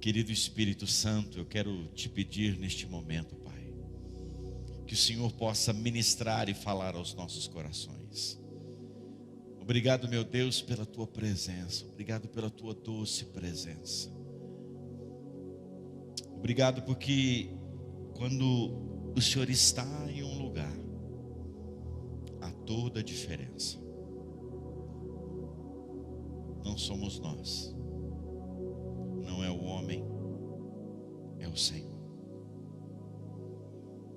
Querido Espírito Santo, eu quero te pedir neste momento, Pai, que o Senhor possa ministrar e falar aos nossos corações. Obrigado, meu Deus, pela tua presença. Obrigado pela tua doce presença. Obrigado porque quando o Senhor está em um lugar, há toda a diferença. Não somos nós, não é o homem, é o Senhor.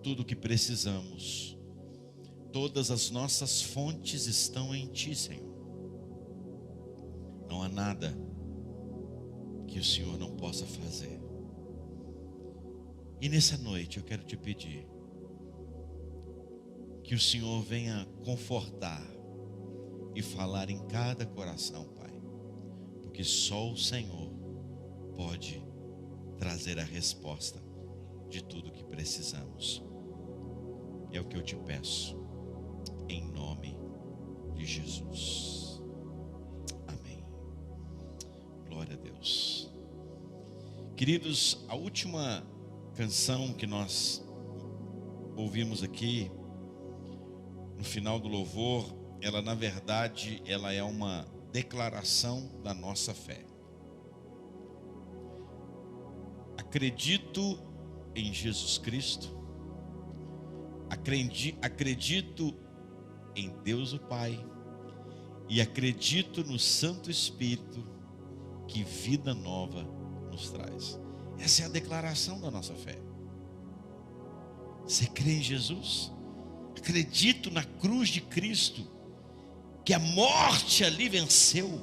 Tudo o que precisamos, todas as nossas fontes estão em Ti, Senhor. Não há nada que o Senhor não possa fazer. E nessa noite eu quero te pedir que o Senhor venha confortar e falar em cada coração, Pai, porque só o Senhor pode trazer a resposta de tudo que precisamos. É o que eu te peço, em nome de Jesus. Amém. Glória a Deus. Queridos, a última canção que nós ouvimos aqui, no final do louvor, ela na verdade, ela é uma declaração da nossa fé. Acredito em Jesus Cristo, acredito em Deus o Pai e acredito no Santo Espírito que vida nova nos traz. Essa é a declaração da nossa fé. Você crê em Jesus? Acredito na cruz de Cristo, que a morte ali venceu,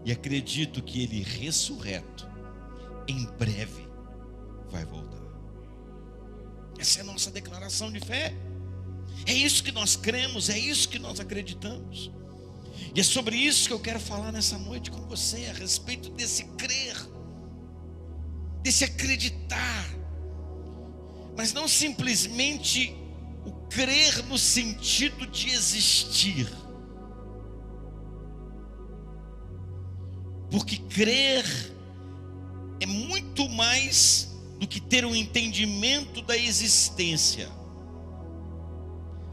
e acredito que Ele ressurreto em breve vai voltar. Essa é a nossa declaração de fé. É isso que nós cremos, é isso que nós acreditamos. E é sobre isso que eu quero falar nessa noite com você, a respeito desse crer, desse acreditar, mas não simplesmente o crer no sentido de existir, porque crer é muito mais do que ter um entendimento da existência.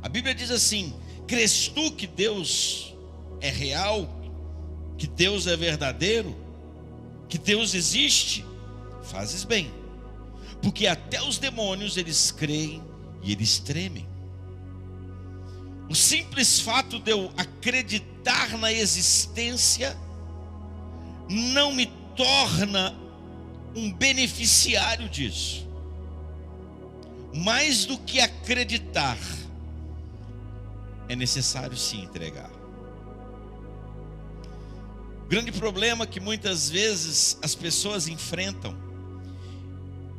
A Bíblia diz assim: crês tu que Deus é real, que Deus é verdadeiro, que Deus existe? Fazes bem, porque até os demônios eles creem e eles tremem. O simples fato de eu acreditar na existência não me torna um beneficiário disso. Mais do que acreditar, é necessário se entregar. O grande problema que muitas vezes as pessoas enfrentam,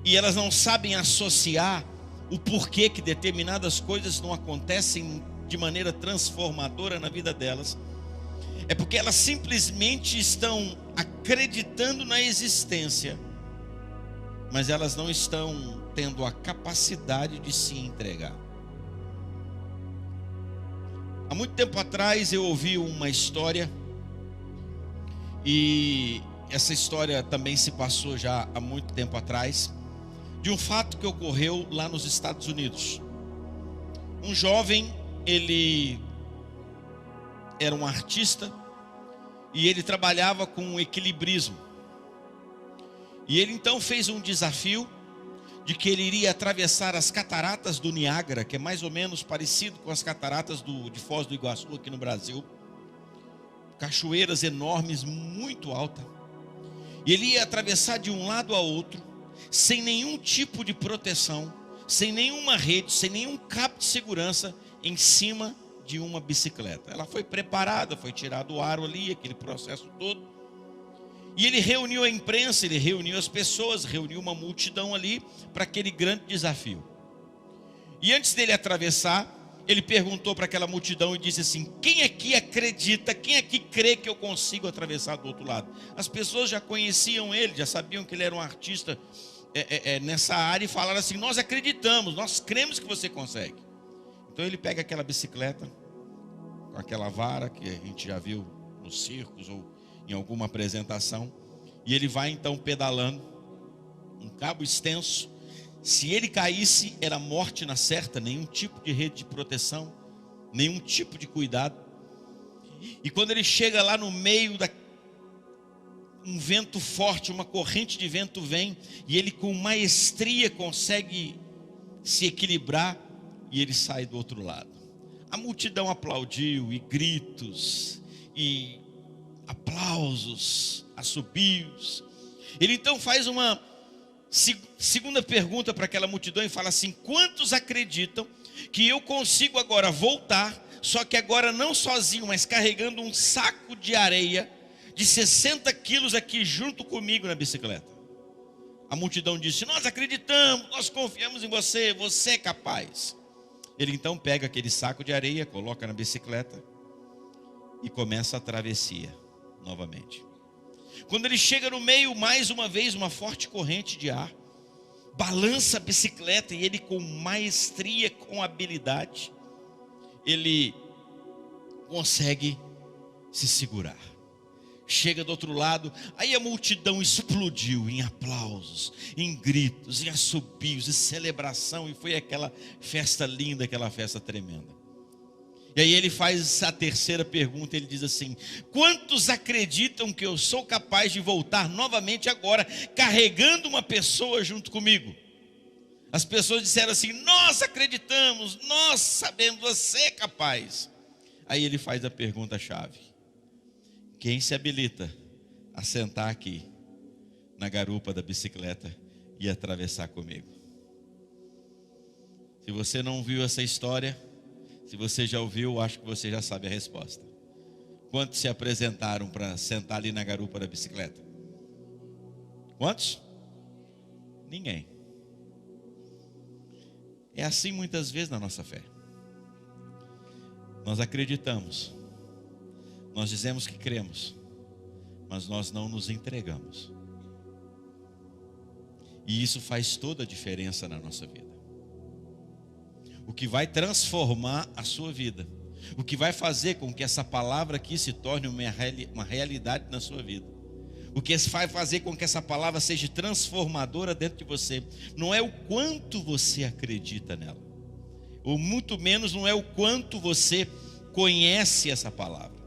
e elas não sabem associar o porquê que determinadas coisas não acontecem de maneira transformadora na vida delas, é porque elas simplesmente estão acreditando na existência, mas elas não estão tendo a capacidade de se entregar. Há muito tempo atrás eu ouvi uma história, e essa história também se passou já há muito tempo atrás, de um fato que ocorreu lá nos Estados Unidos. Um jovem, ele era um artista e ele trabalhava com o equilibrismo. E ele então fez um desafio de que ele iria atravessar as cataratas do Niágara, que é mais ou menos parecido com as cataratas de Foz do Iguaçu aqui no Brasil. Cachoeiras enormes, muito altas. E ele ia atravessar de um lado a outro, sem nenhum tipo de proteção, sem nenhuma rede, sem nenhum cabo de segurança, em cima de uma bicicleta. Ela foi preparada, foi tirado o aro ali, aquele processo todo. E ele reuniu a imprensa, ele reuniu as pessoas, reuniu uma multidão ali para aquele grande desafio. E antes dele atravessar, ele perguntou para aquela multidão e disse assim: quem aqui acredita, quem aqui crê que eu consigo atravessar do outro lado? As pessoas já conheciam ele, já sabiam que ele era um artista nessa área, e falaram assim: nós acreditamos, nós cremos que você consegue. Então ele pega aquela bicicleta, com aquela vara que a gente já viu nos circos ou em alguma apresentação, E ele vai então pedalando, um cabo extenso. Se ele caísse, era morte na certa, nenhum tipo de rede de proteção, nenhum tipo de cuidado. E quando ele chega lá no meio um vento forte, uma corrente de vento vem, e ele com maestria consegue se equilibrar, e ele sai do outro lado. A multidão aplaudiu, e gritos, e aplausos, assobios. Ele então faz uma segunda pergunta para aquela multidão e fala assim: quantos acreditam que eu consigo agora voltar, só que agora não sozinho, mas carregando um saco de areia de 60 quilos aqui junto comigo na bicicleta? A multidão disse: nós acreditamos, nós confiamos em você, você é capaz. Ele então pega aquele saco de areia, coloca na bicicleta e começa a travessia novamente. Quando ele chega no meio, mais uma vez, uma forte corrente de ar balança a bicicleta, e ele com maestria, com habilidade, ele consegue se segurar. Chega do outro lado, aí a multidão explodiu em aplausos, em gritos, em assobios, em celebração, e foi aquela festa linda, aquela festa tremenda. E aí ele faz a terceira pergunta, ele diz assim: quantos acreditam que eu sou capaz de voltar novamente agora, carregando uma pessoa junto comigo? As pessoas disseram assim: nós acreditamos, nós sabemos, você é capaz. Aí ele faz a pergunta-chave: quem se habilita a sentar aqui na garupa da bicicleta e atravessar comigo? Se você não viu essa história, se você já ouviu, acho que você já sabe a resposta. Quantos se apresentaram para sentar ali na garupa da bicicleta? Quantos? Ninguém. É assim muitas vezes na nossa fé. Nós acreditamos, nós dizemos que cremos, mas nós não nos entregamos. E isso faz toda a diferença na nossa vida. O que vai transformar a sua vida, o que vai fazer com que essa palavra aqui se torne uma realidade na sua vida, o que vai fazer com que essa palavra seja transformadora dentro de você, não é o quanto você acredita nela, ou muito menos não é o quanto você conhece essa palavra.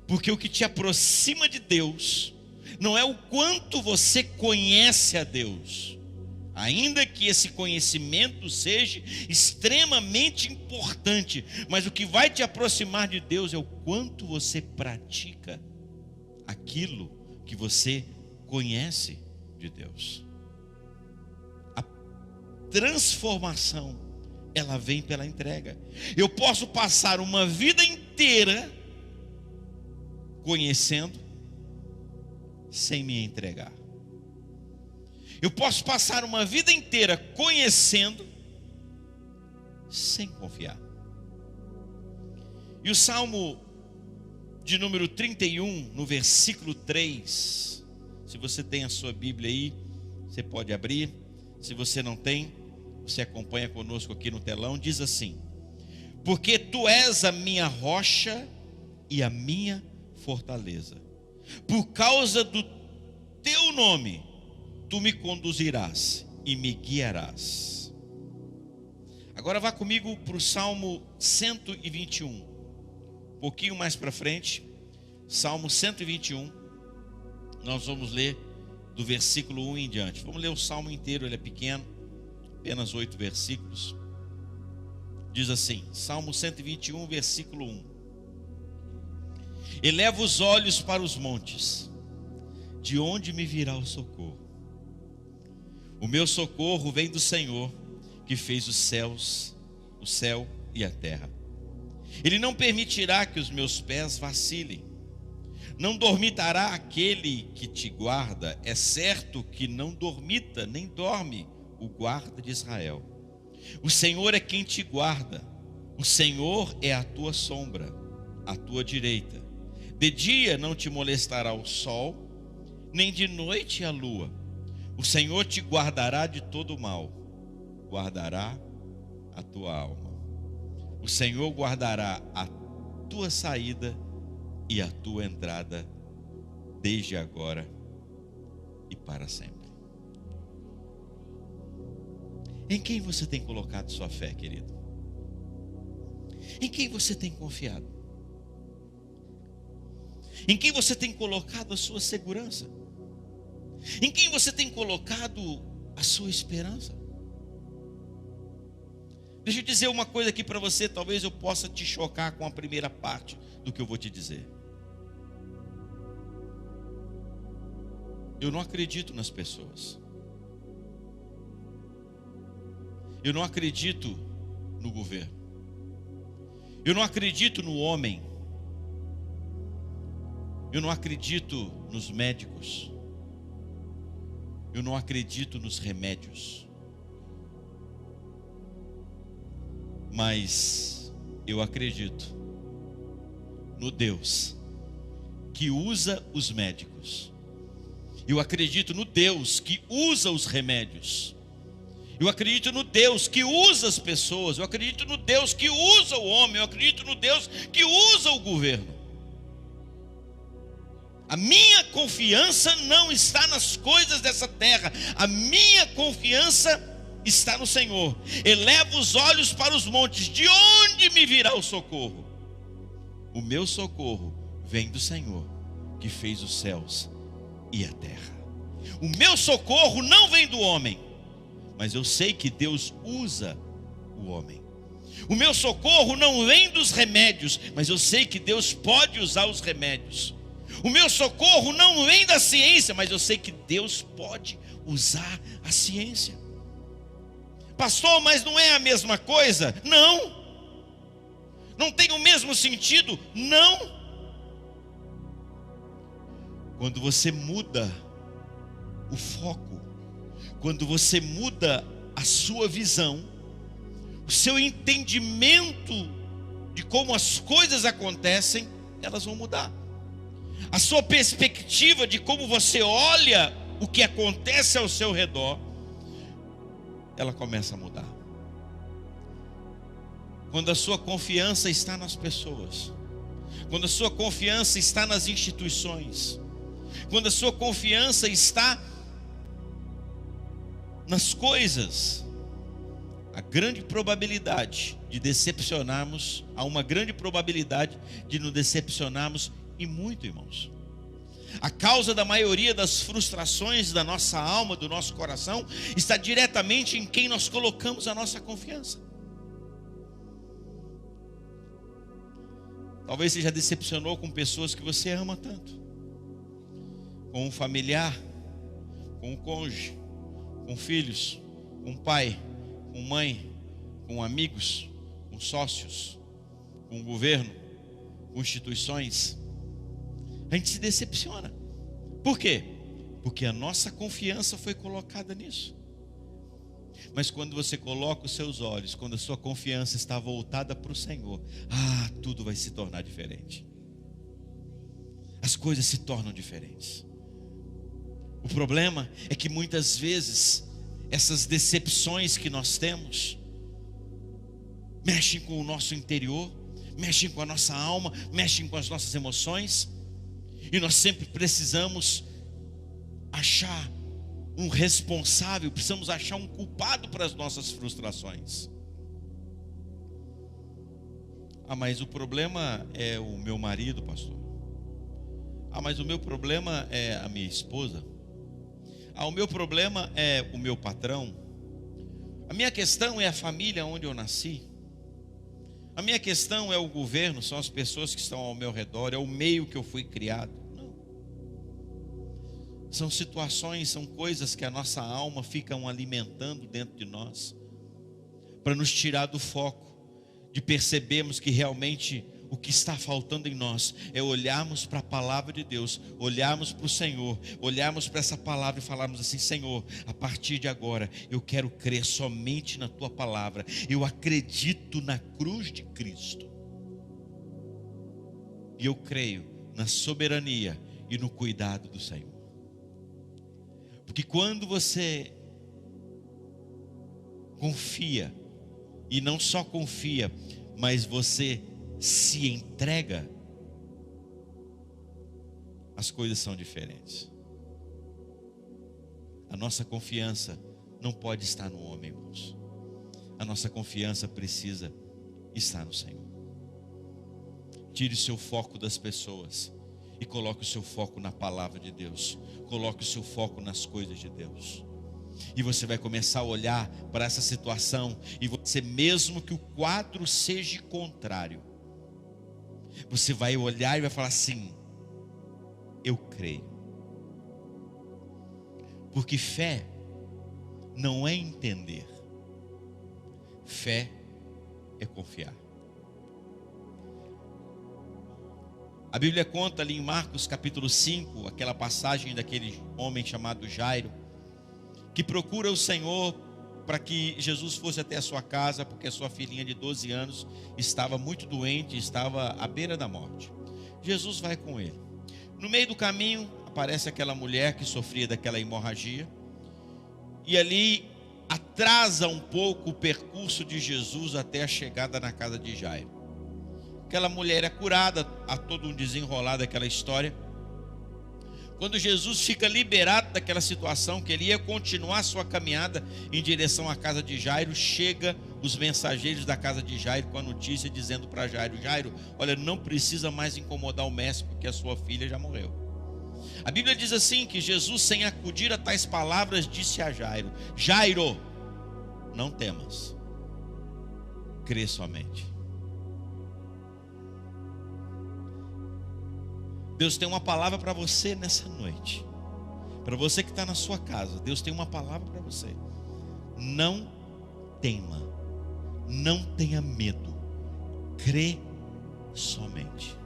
Porque o que te aproxima de Deus não é o quanto você conhece a Deus, ainda que esse conhecimento seja extremamente importante, mas o que vai te aproximar de Deus é o quanto você pratica aquilo que você conhece de Deus. A transformação, ela vem pela entrega. Eu posso passar uma vida inteira conhecendo sem me entregar. Eu posso passar uma vida inteira conhecendo sem confiar. E o Salmo de número 31, no versículo 3, se você tem a sua Bíblia aí, você pode abrir. Se você não tem, você acompanha conosco aqui no telão. Diz assim: porque tu és a minha rocha e a minha fortaleza, por causa do teu nome tu me conduzirás e me guiarás. Agora vá comigo para o Salmo 121, um pouquinho mais para frente. Salmo 121, nós vamos ler do versículo 1 em diante. Vamos ler o Salmo inteiro, ele é pequeno, apenas 8 versículos. Diz assim, Salmo 121, versículo 1: eleva os olhos para os montes, de onde me virá o socorro? O meu socorro vem do Senhor, que fez os céus, o céu e a terra. Ele não permitirá que os meus pés vacilem. Não dormitará aquele que te guarda. É certo que não dormita, nem dorme o guarda de Israel. O Senhor é quem te guarda. O Senhor é a tua sombra, à tua direita. De dia não te molestará o sol, nem de noite a lua. O Senhor te guardará de todo mal, guardará a tua alma. O Senhor guardará a tua saída e a tua entrada desde agora e para sempre. Em quem você tem colocado sua fé, querido? Em quem você tem confiado? Em quem você tem colocado a sua segurança? Em quem você tem colocado a sua esperança? Deixa eu dizer uma coisa aqui para você, talvez eu possa te chocar com a primeira parte do que eu vou te dizer. Eu não acredito nas pessoas. Eu não acredito no governo. Eu não acredito no homem. Eu não acredito nos médicos. Eu não acredito nos remédios. Mas eu acredito no Deus que usa os médicos. Eu acredito no Deus que usa os remédios. Eu acredito no Deus que usa as pessoas. Eu acredito no Deus que usa o homem. Eu acredito no Deus que usa o governo. A minha confiança não está nas coisas dessa terra. A minha confiança está no Senhor. Eleva os olhos para os montes. De onde me virá o socorro? O meu socorro vem do Senhor, que fez os céus e a terra. O meu socorro não vem do homem, mas eu sei que Deus usa o homem. O meu socorro não vem dos remédios, mas eu sei que Deus pode usar os remédios. O meu socorro não vem da ciência, mas eu sei que Deus pode usar a ciência. Pastor, mas não é a mesma coisa? Não. Não tem o mesmo sentido? Não. Quando você muda o foco, quando você muda a sua visão, o seu entendimento de como as coisas acontecem, elas vão mudar. A sua perspectiva de como você olha o que acontece ao seu redor, ela começa a mudar. Quando a sua confiança está nas pessoas, quando a sua confiança está nas instituições, quando a sua confiança está nas coisas, há uma grande probabilidade de nos decepcionarmos e muito, irmãos. A causa da maioria das frustrações da nossa alma, do nosso coração, está diretamente em quem nós colocamos a nossa confiança. Talvez você já decepcionou com pessoas que você ama tanto, com um familiar, com um cônjuge, com filhos, com pai, com mãe, com amigos, com sócios, com o governo, com instituições. A gente se decepciona. Por quê? Porque a nossa confiança foi colocada nisso. Mas quando você coloca os seus olhos, quando a sua confiança está voltada para o Senhor, tudo vai se tornar diferente. As coisas se tornam diferentes. O problema é que muitas vezes essas decepções que nós temos mexem com o nosso interior, mexem com a nossa alma, mexem com as nossas emoções. E nós sempre precisamos achar um responsável, precisamos achar um culpado para as nossas frustrações. Mas o problema é o meu marido, pastor. Mas o meu problema é a minha esposa. O meu problema é o meu patrão. A minha questão é a família onde eu nasci. A minha questão é o governo, são as pessoas que estão ao meu redor, é o meio que eu fui criado. Não. São situações, são coisas que a nossa alma fica alimentando dentro de nós, para nos tirar do foco, de percebermos que realmente o que está faltando em nós é olharmos para a palavra de Deus, olharmos para o Senhor, olharmos para essa palavra e falarmos assim: Senhor, a partir de agora eu quero crer somente na tua palavra, eu acredito na cruz de Cristo, e eu creio na soberania e no cuidado do Senhor. Porque quando você confia, e não só confia, mas você se entrega, as coisas são diferentes. A nossa confiança não pode estar no homem, irmãos. A nossa confiança precisa estar no Senhor. Tire o seu foco das pessoas e coloque o seu foco na palavra de Deus. Coloque o seu foco nas coisas de Deus. E você vai começar a olhar para essa situação, e você, mesmo que o quadro seja contrário, você vai olhar e vai falar assim: eu creio. Porque fé não é entender, fé é confiar. A Bíblia conta ali em Marcos capítulo 5, aquela passagem daquele homem chamado Jairo, que procura o Senhor para que Jesus fosse até a sua casa, porque a sua filhinha de 12 anos estava muito doente, estava à beira da morte. Jesus vai com ele. No meio do caminho aparece aquela mulher que sofria daquela hemorragia, e ali atrasa um pouco o percurso de Jesus até a chegada na casa de Jairo. Aquela mulher é curada, há todo um desenrolar daquela história. Quando Jesus fica liberado daquela situação, que ele ia continuar sua caminhada em direção à casa de Jairo, chega os mensageiros da casa de Jairo com a notícia dizendo para Jairo: Jairo, olha, não precisa mais incomodar o mestre, porque a sua filha já morreu. A Bíblia diz assim, que Jesus, sem acudir a tais palavras, disse a Jairo: Jairo, não temas, crê somente. Deus tem uma palavra para você nessa noite. Para você que está na sua casa, Deus tem uma palavra para você. Não tema, não tenha medo, crê somente.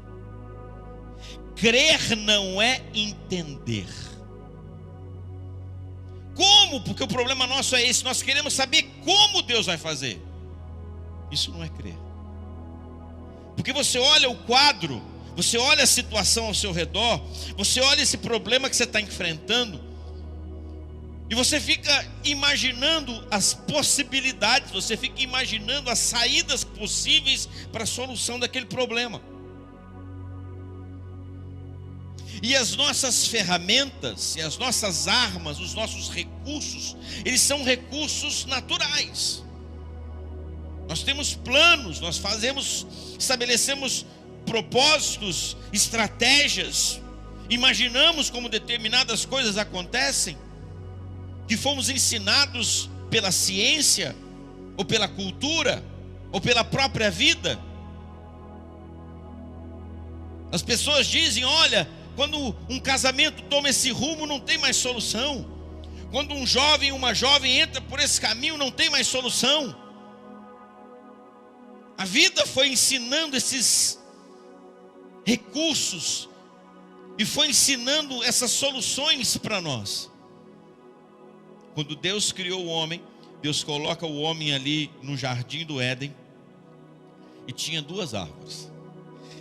Crer não é entender. Como? Porque o problema nosso é esse, nós queremos saber como Deus vai fazer. Isso não é crer. Porque você olha o quadro, você olha a situação ao seu redor, você olha esse problema que você está enfrentando, e você fica imaginando as possibilidades, você fica imaginando as saídas possíveis para a solução daquele problema. E as nossas ferramentas, e as nossas armas, os nossos recursos, eles são recursos naturais. Nós temos planos, nós estabelecemos propósitos, estratégias, imaginamos como determinadas coisas acontecem, que fomos ensinados pela ciência, ou pela cultura, ou pela própria vida. As pessoas dizem: olha, quando um casamento toma esse rumo, não tem mais solução. Quando um jovem, uma jovem entra por esse caminho, não tem mais solução. A vida foi ensinando esses recursos e foi ensinando essas soluções para nós. Quando Deus criou o homem, Deus coloca o homem ali no jardim do Éden, e tinha duas árvores.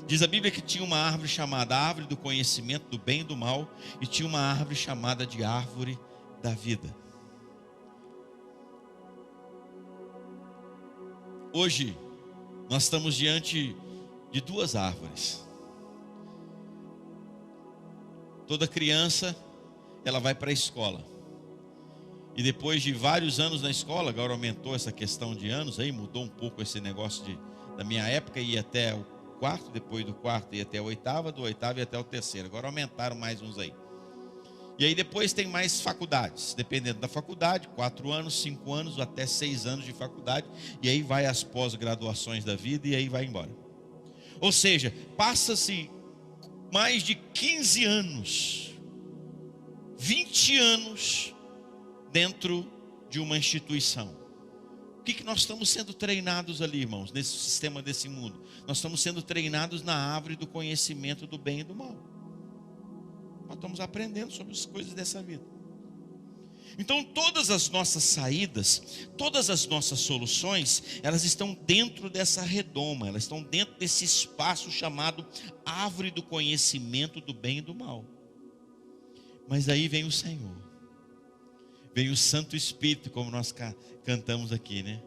Diz a Bíblia que tinha uma árvore chamada árvore do conhecimento do bem e do mal, e tinha uma árvore chamada de árvore da vida. Hoje nós estamos diante de duas árvores. Toda criança, ela vai para a escola, e depois de vários anos na escola, agora aumentou essa questão de anos, aí mudou um pouco esse negócio da minha época, ia até o quarto, depois do quarto ia até a oitava, do oitavo ia até o terceiro, agora aumentaram mais uns aí. E aí depois tem mais faculdades, dependendo da faculdade, 4 anos, 5 anos, até 6 anos de faculdade, e aí vai as pós-graduações da vida, e aí vai embora. Ou seja, passa-se mais de 15 anos, 20 anos dentro de uma instituição. O que nós estamos sendo treinados ali, irmãos, nesse sistema desse mundo? Nós estamos sendo treinados na árvore do conhecimento do bem e do mal. Nós estamos aprendendo sobre as coisas dessa vida. Então todas as nossas saídas, todas as nossas soluções, elas estão dentro dessa redoma, elas estão dentro desse espaço chamado árvore do conhecimento do bem e do mal. Mas aí vem o Senhor, vem o Santo Espírito, como nós cantamos aqui, né?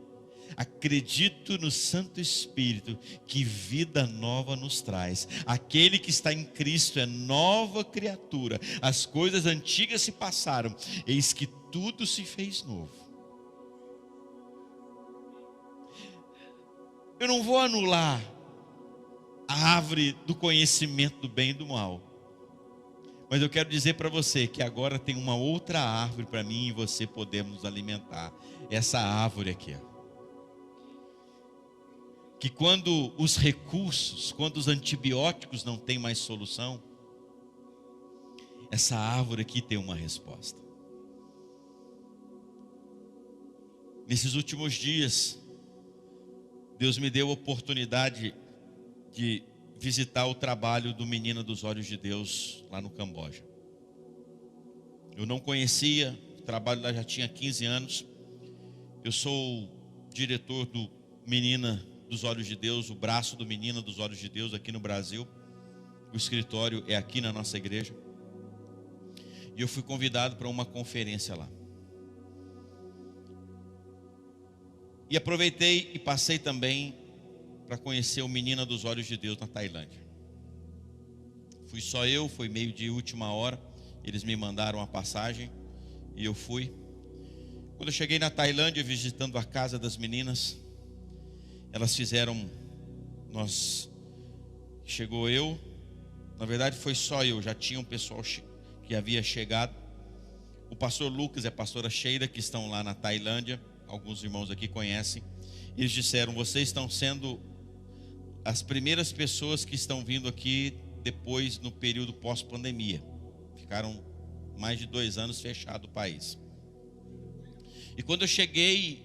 Acredito no Santo Espírito, que vida nova nos traz. Aquele que está em Cristo é nova criatura. As coisas antigas se passaram, eis que tudo se fez novo. Eu não vou anular a árvore do conhecimento do bem e do mal, mas eu quero dizer para você que agora tem uma outra árvore para mim e você podemos nos alimentar. Essa árvore aqui, que quando os recursos, quando os antibióticos não têm mais solução, essa árvore aqui tem uma resposta. Nesses últimos dias, Deus me deu a oportunidade de visitar o trabalho do Menina dos Olhos de Deus lá no Camboja. Eu não conhecia, o trabalho lá já tinha 15 anos. Eu sou o diretor do Menina dos Olhos de Deus, o braço do Menina dos Olhos de Deus aqui no Brasil. O escritório é aqui na nossa igreja. E eu fui convidado para uma conferência lá. E aproveitei e passei também para conhecer o Menina dos Olhos de Deus na Tailândia. Fui só eu, foi meio de última hora. Eles me mandaram a passagem e eu fui. Quando eu cheguei na Tailândia, visitando a casa das meninas, elas fizeram, chegou eu, na verdade foi só eu, já tinha um pessoal que havia chegado. O pastor Lucas e a pastora Sheila, que estão lá na Tailândia, alguns irmãos aqui conhecem. Eles disseram: vocês estão sendo as primeiras pessoas que estão vindo aqui depois, no período pós-pandemia. Ficaram mais de 2 anos fechado o país. E quando eu cheguei,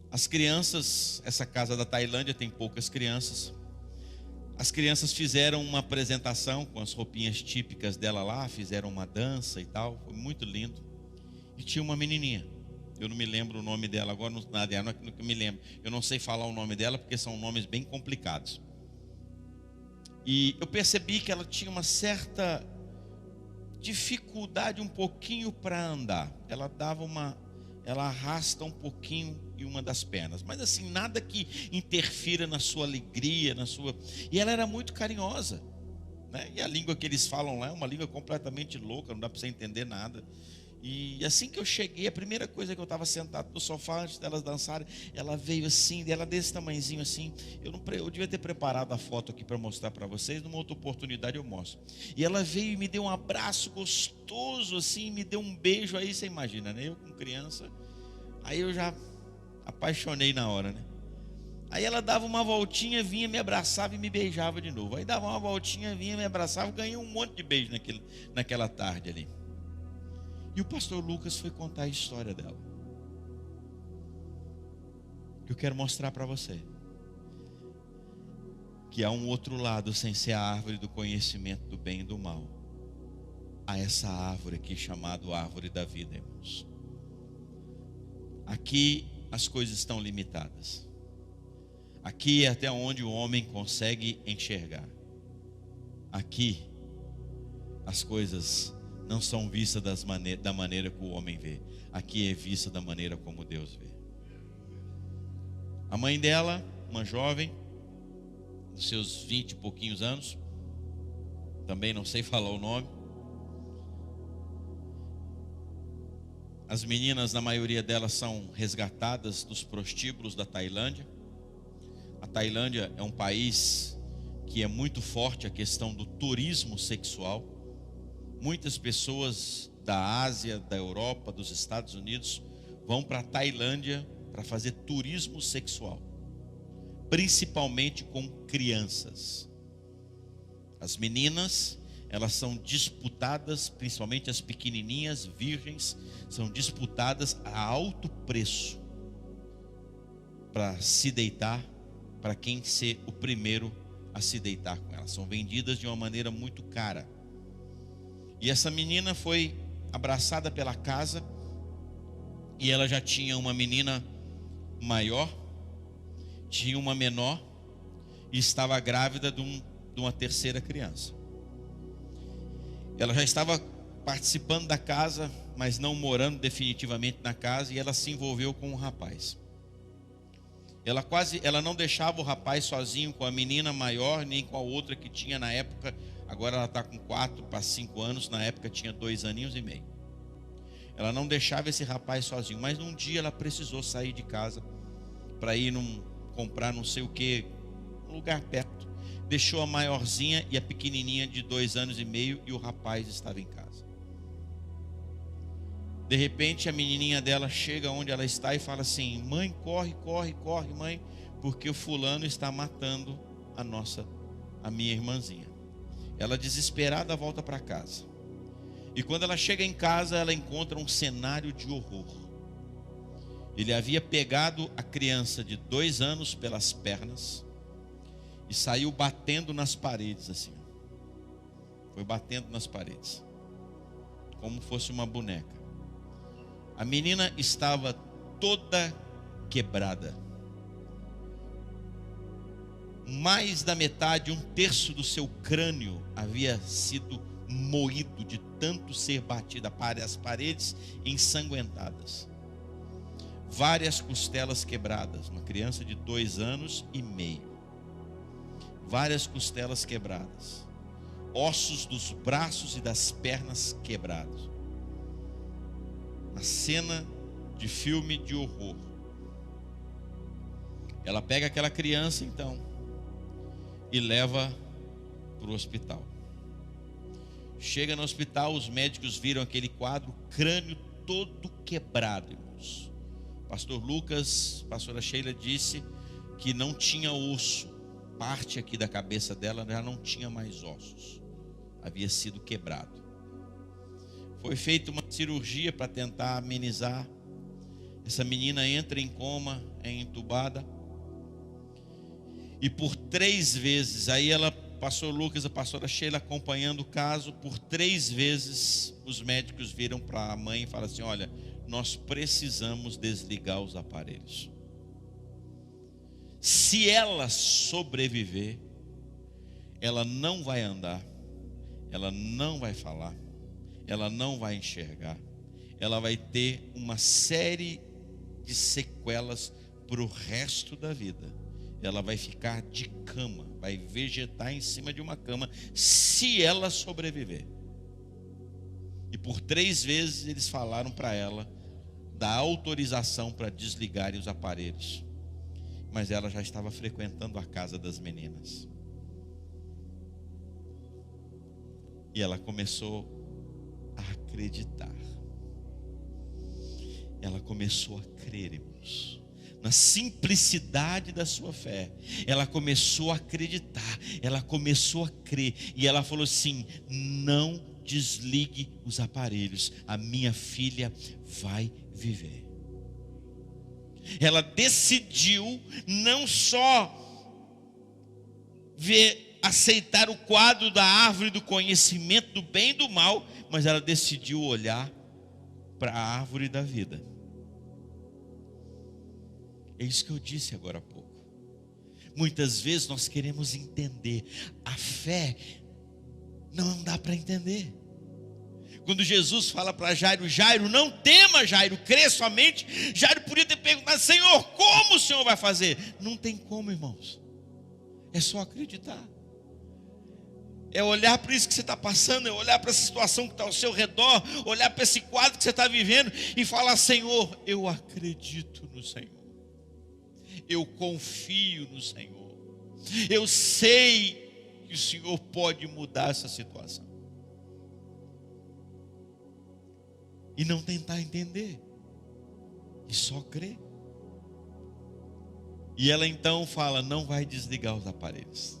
as crianças, essa casa da Tailândia tem poucas crianças. As crianças fizeram uma apresentação com as roupinhas típicas dela lá, fizeram uma dança e tal, foi muito lindo. E tinha uma menininha, eu não me lembro o nome dela agora, não é que me lembro. Eu não sei falar o nome dela porque são nomes bem complicados. E eu percebi que ela tinha uma certa dificuldade um pouquinho para andar. Ela arrasta um pouquinho em uma das pernas, mas assim, nada que interfira na sua alegria, E ela era muito carinhosa, né? E a língua que eles falam lá é uma língua completamente louca, não dá para você entender nada. E assim que eu cheguei, a primeira coisa que eu estava sentado no sofá antes delas dançarem, ela veio assim, ela desse tamanhozinho assim. Eu devia ter preparado a foto aqui para mostrar para vocês, numa outra oportunidade eu mostro. E ela veio e me deu um abraço gostoso assim, me deu um beijo. Aí você imagina, né? Eu com criança, aí eu já apaixonei na hora, né? Aí ela dava uma voltinha, vinha, me abraçava e me beijava de novo. Aí dava uma voltinha, vinha, me abraçava, ganhei um monte de beijo naquela tarde ali. E o pastor Lucas foi contar a história dela. Eu quero mostrar para você que há um outro lado sem ser a árvore do conhecimento do bem e do mal. Há essa árvore aqui chamada árvore da vida, irmãos. Aqui as coisas estão limitadas. Aqui é até onde o homem consegue enxergar. Aqui as coisas não são vistas da maneira que o homem vê. Aqui é vista da maneira como Deus vê. A mãe dela, uma jovem, dos seus 20 e pouquinhos anos, também não sei falar o nome. As meninas, na maioria delas, são resgatadas dos prostíbulos da Tailândia. A Tailândia é um país que é muito forte a questão do turismo sexual. Muitas pessoas da Ásia, da Europa, dos Estados Unidos vão para a Tailândia para fazer turismo sexual, principalmente com crianças. As meninas, elas são disputadas, principalmente as pequenininhas, virgens, são disputadas a alto preço para se deitar, para quem ser o primeiro a se deitar com elas. São vendidas de uma maneira muito cara. E essa menina foi abraçada pela casa, e ela já tinha uma menina maior, tinha uma menor, e estava grávida de uma terceira criança. Ela já estava participando da casa, mas não morando definitivamente na casa, e ela se envolveu com um rapaz. Ela não deixava o rapaz sozinho com a menina maior, nem com a outra que tinha na época. Agora ela está com 4 para 5 anos, na época tinha 2 aninhos e meio. Ela não deixava esse rapaz sozinho, mas num dia ela precisou sair de casa para ir comprar não sei o que, um lugar perto. Deixou a maiorzinha e a pequenininha de 2 anos e meio e o rapaz estava em casa. De repente a menininha dela chega onde ela está e fala assim: mãe, corre, corre, corre, mãe, porque o fulano está matando a minha irmãzinha. Ela desesperada volta para casa. E quando ela chega em casa, ela encontra um cenário de horror. Ele havia pegado a criança de 2 anos pelas pernas e saiu batendo nas paredes assim. Foi batendo nas paredes, como fosse uma boneca. A menina estava toda quebrada. Mais da metade, 1/3 do seu crânio havia sido moído de tanto ser batida para as paredes ensanguentadas. Várias costelas quebradas, uma criança de 2 anos e meio. Várias costelas quebradas. Ossos dos braços e das pernas quebrados. Uma cena de filme de horror. Ela pega aquela criança então e leva para o hospital. Chega no hospital, os médicos viram aquele quadro, crânio todo quebrado, irmãos. Pastor Lucas, pastora Sheila disse que não tinha osso. Parte aqui da cabeça dela já não tinha mais ossos. Havia sido quebrado. Foi feita uma cirurgia para tentar amenizar. Essa menina entra em coma, é entubada. E por 3 vezes, aí ela, pastor Lucas, a pastora Sheila acompanhando o caso, por 3 vezes os médicos viram para a mãe e falaram assim: olha, nós precisamos desligar os aparelhos. Se ela sobreviver, ela não vai andar, ela não vai falar, ela não vai enxergar, ela vai ter uma série de sequelas para o resto da vida. Ela vai ficar de cama, vai vegetar em cima de uma cama, se ela sobreviver. E por 3 vezes eles falaram para ela da autorização para desligarem os aparelhos, mas ela já estava frequentando a casa das meninas. E ela começou a acreditar. Ela começou a crer, irmãos, na simplicidade da sua fé. Ela começou a acreditar, ela começou a crer. E ela falou assim: não desligue os aparelhos, a minha filha vai viver. Ela decidiu não só aceitar o quadro da árvore do conhecimento do bem e do mal, mas ela decidiu olhar para a árvore da vida. É isso que eu disse agora há pouco. Muitas vezes nós queremos entender. A fé não dá para entender. Quando Jesus fala para Jairo: Jairo, não tema, Jairo, crê somente. Jairo podia ter perguntado: Senhor, como o Senhor vai fazer? Não tem como, irmãos. É só acreditar. É olhar para isso que você está passando, é olhar para essa situação que está ao seu redor, olhar para esse quadro que você está vivendo e falar: Senhor, eu acredito no Senhor. Eu confio no Senhor. Eu sei que o Senhor pode mudar essa situação. E não tentar entender. E só crer. E ela então fala: não vai desligar os aparelhos.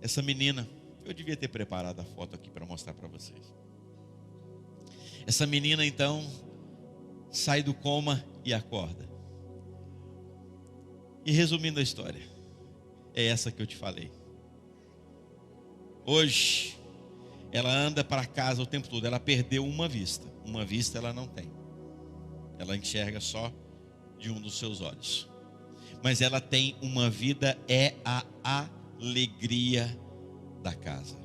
Essa menina, eu devia ter preparado a foto aqui para mostrar para vocês. Essa menina então sai do coma e acorda. E resumindo a história, é essa que eu te falei. Hoje ela anda para casa o tempo todo. Ela perdeu uma vista ela não tem. Ela enxerga só de um dos seus olhos. Mas ela tem uma vida, é a alegria da casa.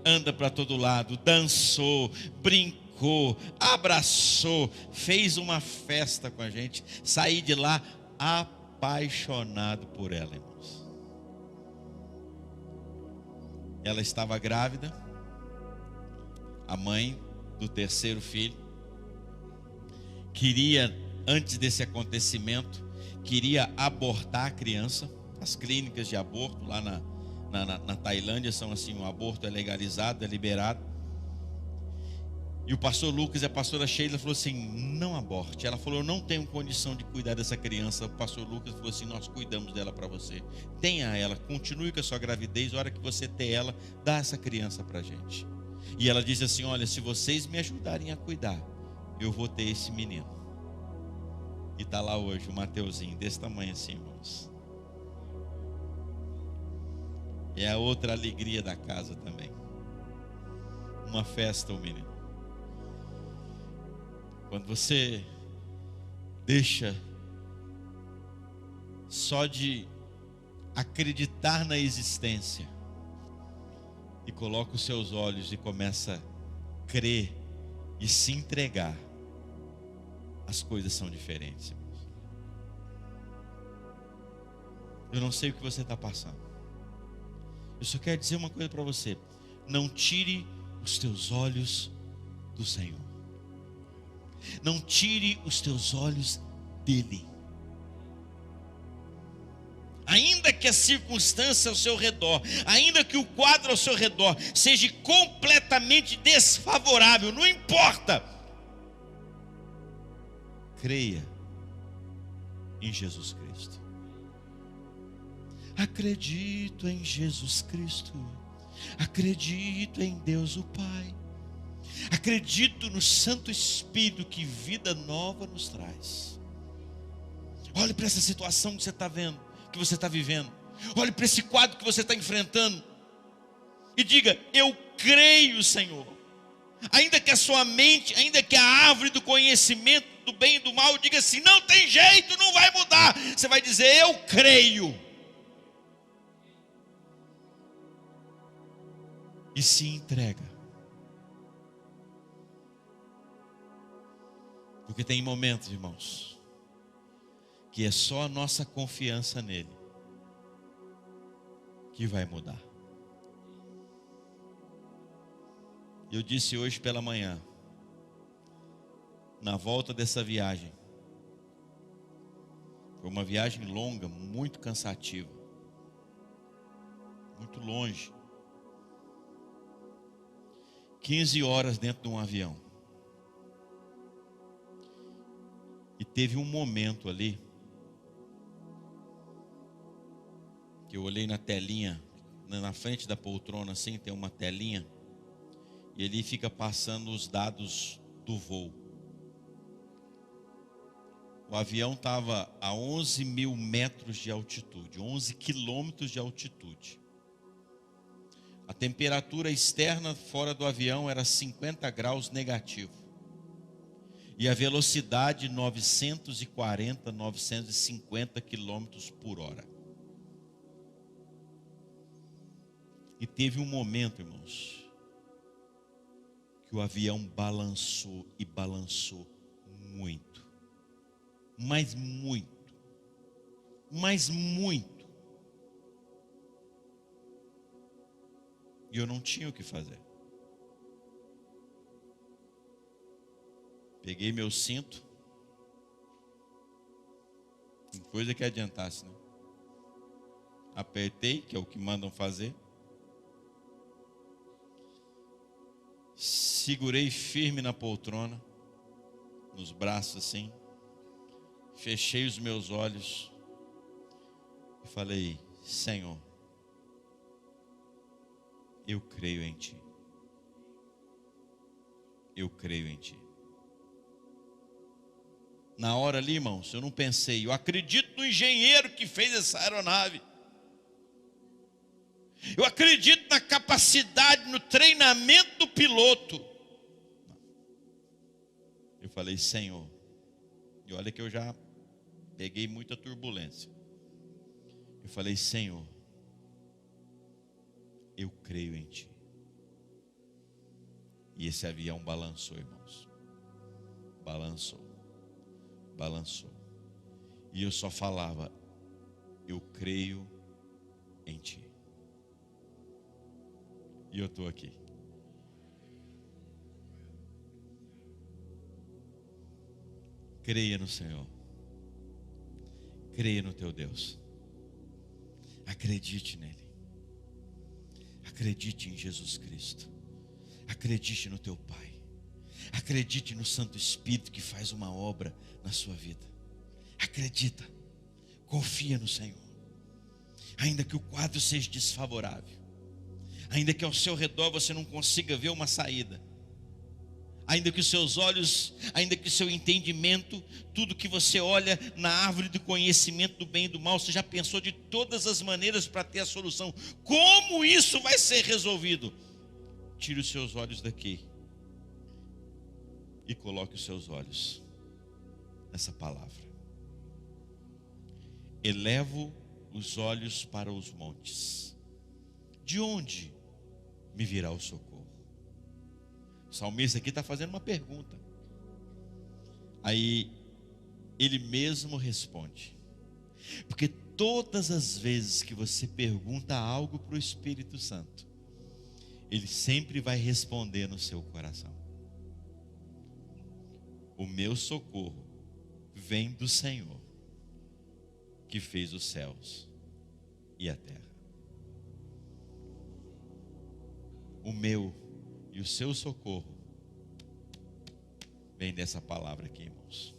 Anda para todo lado, dançou, brincou, brincou, abraçou, fez uma festa com a gente. Saí de lá apaixonado por ela, irmãos. Ela estava grávida, a mãe do terceiro filho. Queria, antes desse acontecimento, queria abortar a criança. As clínicas de aborto lá na Tailândia são assim, o aborto é legalizado, é liberado. E o pastor Lucas e a pastora Sheila falou assim, não aborte. Ela falou, eu não tenho condição de cuidar dessa criança. O pastor Lucas falou assim, nós cuidamos dela para você. Tenha ela, continue com a sua gravidez. A hora que você ter ela, dá essa criança para a gente. E ela disse assim, olha, se vocês me ajudarem a cuidar, eu vou ter esse menino. E está lá hoje o Mateuzinho, desse tamanho assim, irmãos. É a outra alegria da casa também. Uma festa, o menino. Quando você deixa só de acreditar na existência e coloca os seus olhos e começa a crer e se entregar, as coisas são diferentes, irmãos. Eu não sei o que você está passando. Eu só quero dizer uma coisa para você: não tire os teus olhos do Senhor. Não tire os teus olhos dele. Ainda que a circunstância ao seu redor, ainda que o quadro ao seu redor seja completamente desfavorável, não importa. Creia em Jesus Cristo. Acredito em Jesus Cristo. Acredito em Deus o Pai. Acredito no Santo Espírito que vida nova nos traz. Olhe para essa situação que você está vendo, que você está vivendo. Olhe para esse quadro que você está enfrentando e diga: eu creio, Senhor. Ainda que a sua mente, ainda que a árvore do conhecimento do bem e do mal diga assim, não tem jeito, não vai mudar. Você vai dizer: eu creio. E se entrega. Porque tem momentos, irmãos, que é só a nossa confiança nele que vai mudar. Eu disse hoje pela manhã, na volta dessa viagem, foi uma viagem longa, muito cansativa, muito longe, 15 horas dentro de um avião. E teve um momento ali que eu olhei na telinha, na frente da poltrona assim, tem uma telinha, e ele fica passando os dados do voo. O avião estava a 11 mil metros de altitude, 11 quilômetros de altitude. A temperatura externa fora do avião era 50 graus negativo. E a velocidade 940, 950 quilômetros por hora. E teve um momento, irmãos, que o avião balançou e balançou muito. Mas muito. Mas muito. E eu não tinha o que fazer. Peguei meu cinto. Tem coisa que adiantasse, né? Apertei, que é o que mandam fazer. Segurei firme na poltrona, nos braços assim. Fechei os meus olhos e falei: Senhor, eu creio em Ti. Eu creio em Ti. Na hora ali, irmãos, eu não pensei, eu acredito no engenheiro que fez essa aeronave. Eu acredito na capacidade, no treinamento do piloto. Eu falei: Senhor, e olha que eu já peguei muita turbulência. Eu falei: Senhor, eu creio em Ti. E esse avião balançou, irmãos. Balançou. Balançou. E eu só falava: eu creio em ti. E eu estou aqui. Creia no Senhor. Creia no teu Deus. Acredite nele. Acredite em Jesus Cristo. Acredite no teu Pai. Acredite no Santo Espírito que faz uma obra na sua vida. Acredita. Confia no Senhor. Ainda que o quadro seja desfavorável, ainda que ao seu redor você não consiga ver uma saída, ainda que os seus olhos, ainda que o seu entendimento, tudo que você olha na árvore do conhecimento do bem e do mal, você já pensou de todas as maneiras para ter a solução. Como isso vai ser resolvido? Tire os seus olhos daqui e coloque os seus olhos nessa palavra. Elevo os olhos para os montes. De onde me virá o socorro? O salmista aqui está fazendo uma pergunta. Aí ele mesmo responde. Porque todas as vezes que você pergunta algo para o Espírito Santo, ele sempre vai responder no seu coração. O meu socorro vem do Senhor, que fez os céus e a terra. O meu e o seu socorro vem dessa palavra aqui, irmãos.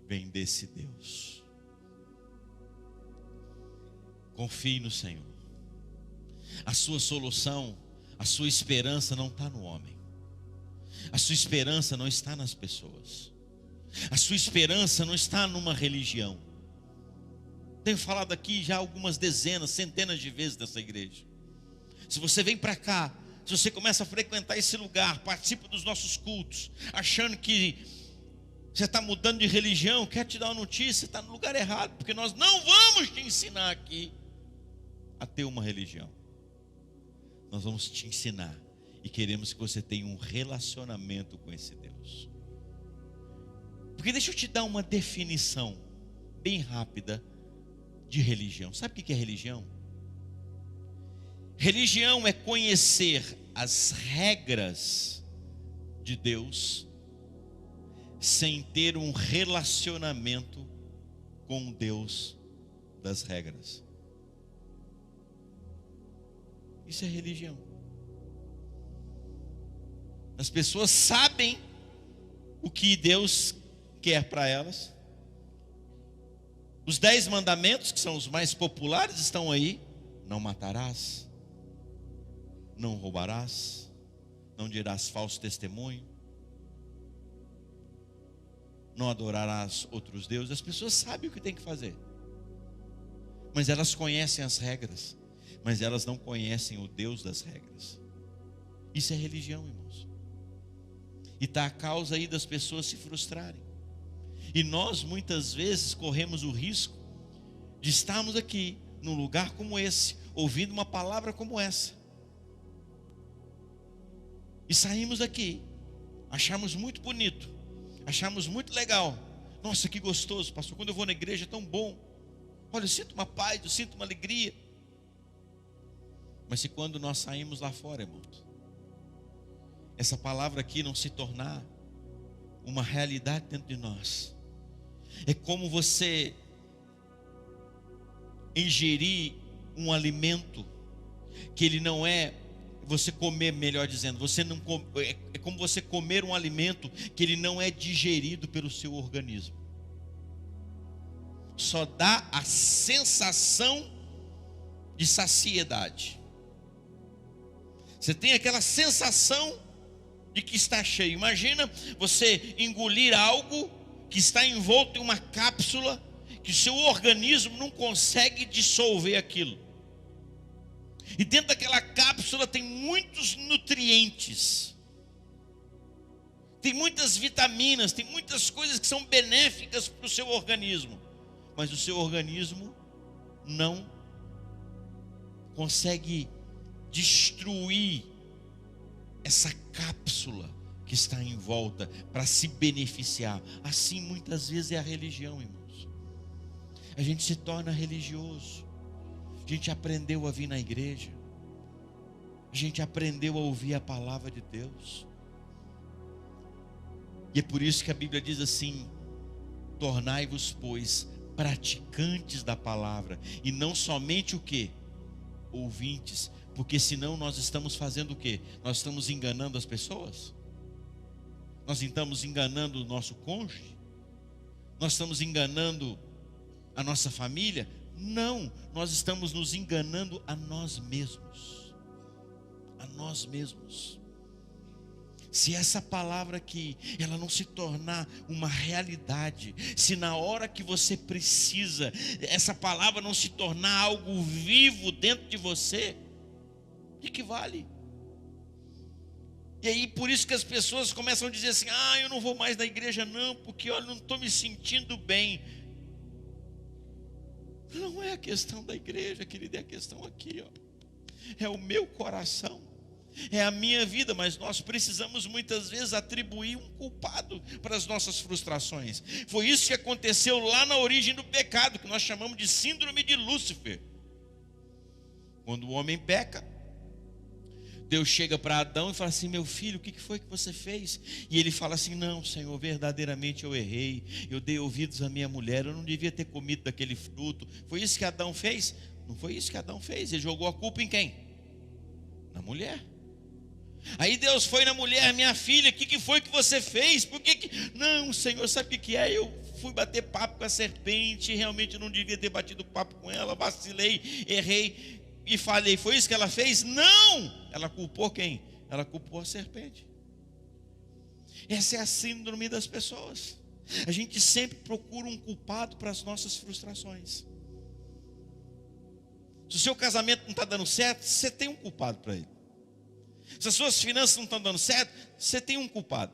Vem desse Deus. Confie no Senhor. A sua solução, a sua esperança não está no homem. A sua esperança não está nas pessoas. A sua esperança não está numa religião. Tenho falado aqui já algumas dezenas, centenas de vezes nessa igreja. Se você vem para cá, se você começa a frequentar esse lugar, participa dos nossos cultos, achando que você está mudando de religião, quer te dar uma notícia, você está no lugar errado, porque nós não vamos te ensinar aqui a ter uma religião. Nós vamos te ensinar e queremos que você tenha um relacionamento com esse Deus. Porque deixa eu te dar uma definição bem rápida de religião. Sabe o que é religião? Religião é conhecer as regras de Deus sem ter um relacionamento com o Deus das regras. Isso é religião. As pessoas sabem o que Deus quer para elas. Os 10 mandamentos, que são os mais populares, estão aí. Não matarás, não roubarás, não dirás falso testemunho, não adorarás outros deuses. As pessoas sabem o que tem que fazer, mas elas conhecem as regras, mas elas não conhecem o Deus das regras. Isso é religião, irmãos. E está a causa aí das pessoas se frustrarem. E nós muitas vezes corremos o risco de estarmos aqui num lugar como esse, ouvindo uma palavra como essa, e saímos daqui, achamos muito bonito, achamos muito legal. Nossa, que gostoso, pastor, quando eu vou na igreja é tão bom. Olha, eu sinto uma paz, eu sinto uma alegria. Mas se quando nós saímos lá fora, irmãos, essa palavra aqui não se tornar uma realidade dentro de nós, é como você ingerir um alimento que ele não é, você comer, melhor dizendo, você não é como você comer um alimento que ele não é digerido pelo seu organismo. Só dá a sensação de saciedade. Você tem aquela sensação de que está cheio. Imagina você engolir algo que está envolto em uma cápsula, que o seu organismo não consegue dissolver aquilo. E dentro daquela cápsula tem muitos nutrientes, tem muitas vitaminas, tem muitas coisas que são benéficas para o seu organismo. Mas o seu organismo não consegue destruir essa cápsula que está em volta para se beneficiar. Assim muitas vezes é a religião, irmãos. A gente se torna religioso. A gente aprendeu a vir na igreja. A gente aprendeu a ouvir a palavra de Deus. E é por isso que a Bíblia diz assim: tornai-vos, pois, praticantes da palavra, e não somente o quê? Ouvintes. Porque senão nós estamos fazendo o quê? Nós estamos enganando as pessoas? Nós estamos enganando o nosso cônjuge? Nós estamos enganando a nossa família? Não, nós estamos nos enganando a nós mesmos. A nós mesmos. Se essa palavra aqui, ela não se tornar uma realidade, se na hora que você precisa, essa palavra não se tornar algo vivo dentro de você, de que vale? E aí por isso que as pessoas começam a dizer assim: eu não vou mais na igreja não, porque olha, não estou me sentindo bem. Não é a questão da igreja, querido, é a questão aqui, é o meu coração. É a minha vida, mas nós precisamos muitas vezes atribuir um culpado para as nossas frustrações. Foi isso que aconteceu lá na origem do pecado, que nós chamamos de síndrome de Lúcifer. Quando o homem peca, Deus chega para Adão e fala assim: meu filho, o que foi que você fez? E ele fala assim: não, Senhor, verdadeiramente eu errei, eu dei ouvidos à minha mulher, eu não devia ter comido daquele fruto. Foi isso que Adão fez? Não foi isso que Adão fez. Ele jogou a culpa em quem? Na mulher. Aí Deus foi na mulher: minha filha, o que foi que você fez? Por que Não, Senhor, sabe o que é? Eu fui bater papo com a serpente, realmente não devia ter batido papo com ela, vacilei, errei e falei. Foi isso que ela fez? Não! Ela culpou quem? Ela culpou a serpente. Essa é a síndrome das pessoas. A gente sempre procura um culpado para as nossas frustrações. Se o seu casamento não está dando certo, você tem um culpado para ele. Se as suas finanças não estão dando certo, você tem um culpado.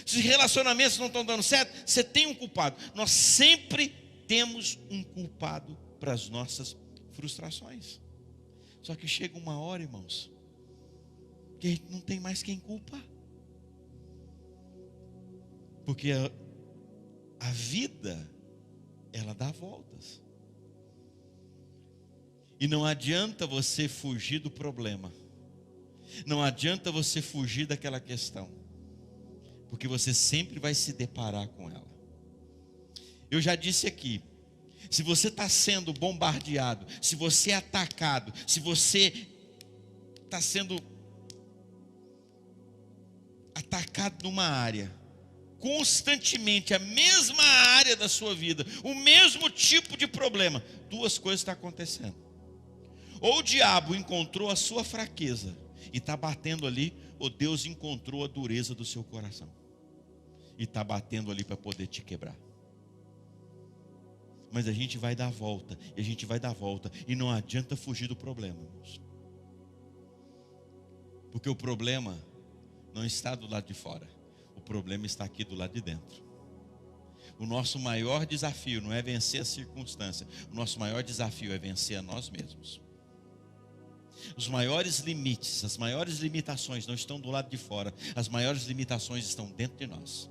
Se os relacionamentos não estão dando certo, você tem um culpado. Nós sempre temos um culpado para as nossas frustrações. Só que chega uma hora, irmãos, que a gente não tem mais quem culpar. Porque a vida, ela dá voltas. E não adianta você fugir do problema. Não adianta você fugir daquela questão, porque você sempre vai se deparar com ela. Eu já disse aqui: se você está sendo bombardeado, se você é atacado, se você está sendo atacado numa área, constantemente, a mesma área da sua vida, o mesmo tipo de problema, duas coisas estão acontecendo. Ou o diabo encontrou a sua fraqueza e está batendo ali, ou Deus encontrou a dureza do seu coração e está batendo ali para poder te quebrar. Mas a gente vai dar a volta, e a gente vai dar a volta, e não adianta fugir do problema, irmãos. Porque o problema não está do lado de fora, o problema está aqui do lado de dentro. O nosso maior desafio não é vencer a circunstância, o nosso maior desafio é vencer a nós mesmos. Os maiores limites, as maiores limitações não estão do lado de fora, as maiores limitações estão dentro de nós.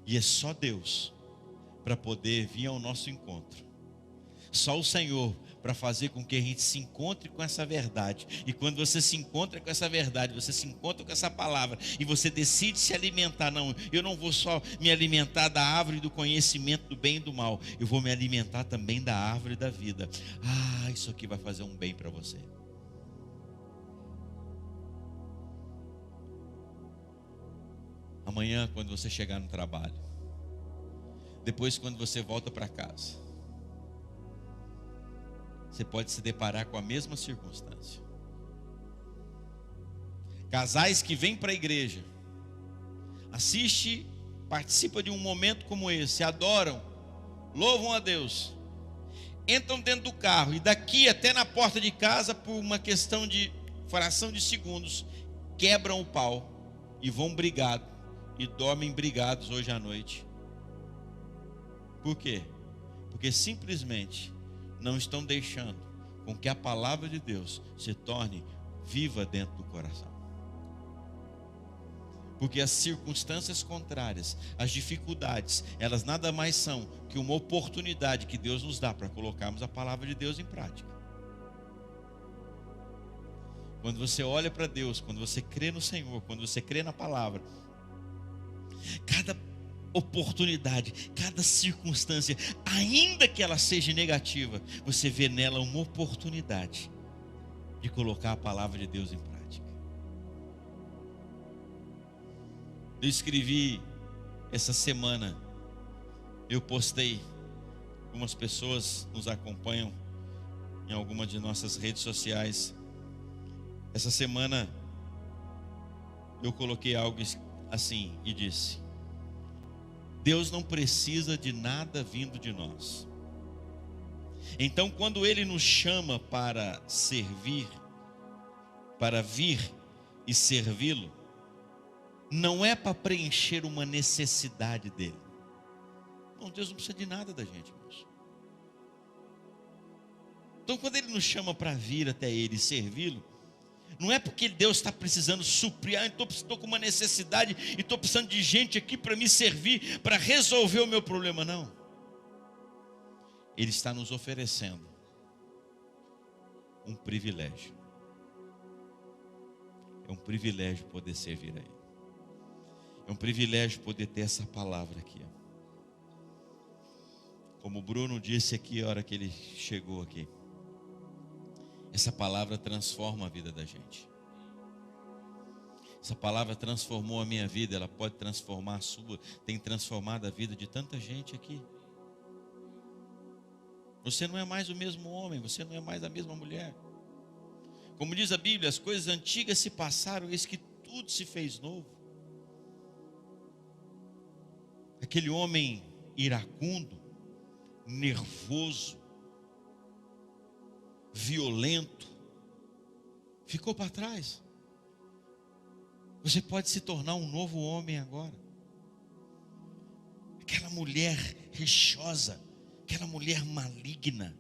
E é só Deus para poder vir ao nosso encontro. Só o Senhor para fazer com que a gente se encontre com essa verdade. E quando você se encontra com essa verdade, você se encontra com essa palavra e você decide se alimentar. Não, eu não vou só me alimentar da árvore do conhecimento do bem e do mal, eu vou me alimentar também da árvore da vida. Isso aqui vai fazer um bem para você. Amanhã, quando você chegar no trabalho, depois quando você volta para casa, você pode se deparar com a mesma circunstância. Casais que vêm para a igreja, assiste, participa de um momento como esse, adoram, louvam a Deus, entram dentro do carro e daqui até na porta de casa, por uma questão de fração de segundos, quebram o pau e vão brigados e dormem brigados hoje à noite. Por quê? Porque simplesmente não estão deixando com que a palavra de Deus se torne viva dentro do coração. Porque as circunstâncias contrárias, as dificuldades, elas nada mais são que uma oportunidade que Deus nos dá para colocarmos a palavra de Deus em prática. Quando você olha para Deus, quando você crê no Senhor, quando você crê na palavra, cada oportunidade, cada circunstância, ainda que ela seja negativa, você vê nela uma oportunidade de colocar a palavra de Deus em prática. Eu escrevi essa semana, eu postei, algumas pessoas nos acompanham em alguma de nossas redes sociais. Essa semana eu coloquei algo assim e disse: Deus não precisa de nada vindo de nós. Então, quando Ele nos chama para servir, para vir e servi-lo, não é para preencher uma necessidade dele. Não, Deus não precisa de nada da gente, irmãos. Então, quando Ele nos chama para vir até Ele e servi-lo, não é porque Deus está precisando suprir, estou com uma necessidade e estou precisando de gente aqui para me servir, para resolver o meu problema, não. Ele está nos oferecendo um privilégio. É um privilégio poder servir a Ele. É um privilégio poder ter essa palavra aqui. Como o Bruno disse aqui a hora que ele chegou aqui. Essa palavra transforma a vida da gente. Essa palavra transformou a minha vida, ela pode transformar a sua, tem transformado a vida de tanta gente aqui. Você não é mais o mesmo homem, você não é mais a mesma mulher. Como diz a Bíblia, as coisas antigas se passaram, eis que tudo se fez novo. Aquele homem iracundo, nervoso, violento, ficou para trás. Você pode se tornar um novo homem agora. Aquela mulher rixosa, aquela mulher maligna,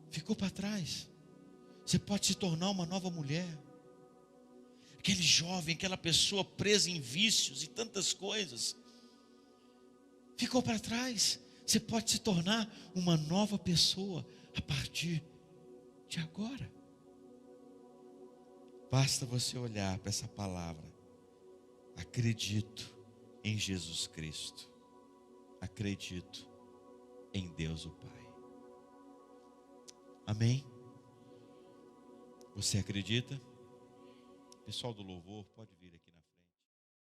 ficou para trás. Você pode se tornar uma nova mulher. Aquele jovem, aquela pessoa presa em vícios e tantas coisas, ficou para trás. Você pode se tornar uma nova pessoa a partir de agora. Basta você olhar para essa palavra. Acredito em Jesus Cristo. Acredito em Deus o Pai. Amém? Você acredita? Pessoal do louvor, pode vir aqui.